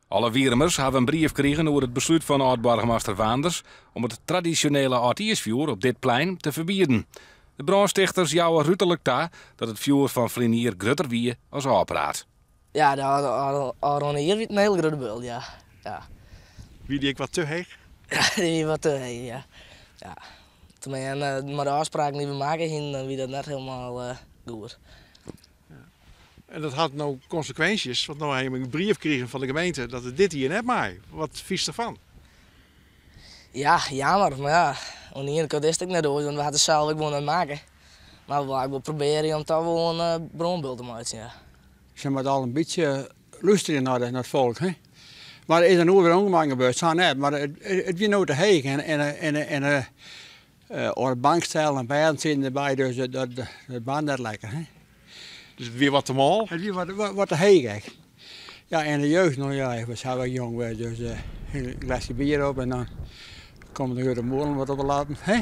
Alle Wiermers hebben een brief gekregen over het besluit van oud-burgemeester Waanders om het traditionele oud-iersvuur op dit plein te verbieden. De brandstichters jouwen ruterlijk daar dat het vuur van Vlinier grutter wie als aanpraat. Ja, de hier weer een heel grote bul, ja. Wie die ik wat te heeg? Ja, die wat te heen, ja. Maar de afspraken die we maken, dan wie dat net helemaal goed. En dat had nou consequenties, want nou heb ik een brief gekregen van de gemeente dat het dit hier net maakt. Wat vies ervan? Ja, jammer, maar ja, aan de ene kant is het net door, want we hadden zelf ook gewoon aan het maken. Maar we wel proberen om toch wel een bronbeeld te maken, ja. Ze moeten al een beetje luisteren naar het volk, hè. Maar er is een over ongemaakt gebeurd, zo net, maar het wie nou te heeg en op de bankstel en bijen zitten erbij, dus dat baan net lekker, hè. Dus het weer wat te mal? Het wie wat te heeg. Ja, en de jeugd, nou ja, we zijn wel jong, dus een glasje bier op en dan komen de grote molen wat op te laten, hè.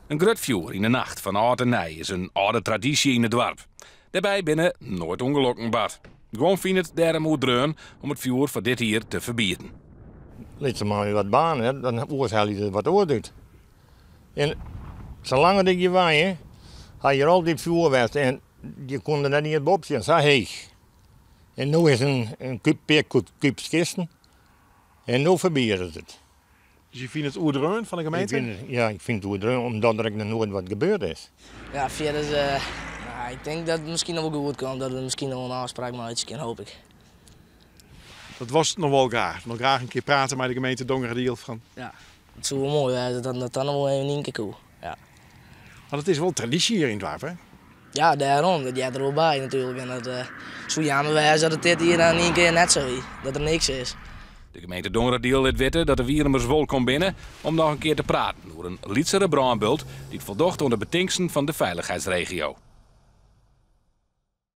Een grutvuur in de nacht van oud en nij is een oude traditie in het dorp. Daarbij binnen nooit ongelukken bad. Gewoon vindt het daarom moet dreun om het vuur van dit hier te verbieden. Laat ze maar weer wat baan, hè, dan oorzaal je er wat doet. En zolang dat je waaien, had je altijd vuur geweest en je kon er net niet op zien, zo heeg. En nu is een kubskisten en nu verbieden het. Dus je vindt het oerdreun van de gemeente? Ik vind het oerdreun, omdat er nog nooit wat gebeurd is. Ja, verder ik denk dat het misschien nog wel goed komt, dat we misschien nog een afspraak maken, hoop ik. Dat was nog wel graag. Nog graag een keer praten met de gemeente Dongeren van. Ja, het zou wel mooi zijn, dat dan nog wel even een keer cool. Ja. Maar het is wel traditie hier in het dorp, hè? Ja, daarom, dat jij er wel bij natuurlijk. En dat zo jammer wijs dat het dit hier dan een keer net zo is, dat er niks is. De gemeente Dongeren liet weten dat de Wiermers wel kon binnen om nog een keer te praten over een Lietsere brandbult die het voldocht onder de betingsten van de veiligheidsregio.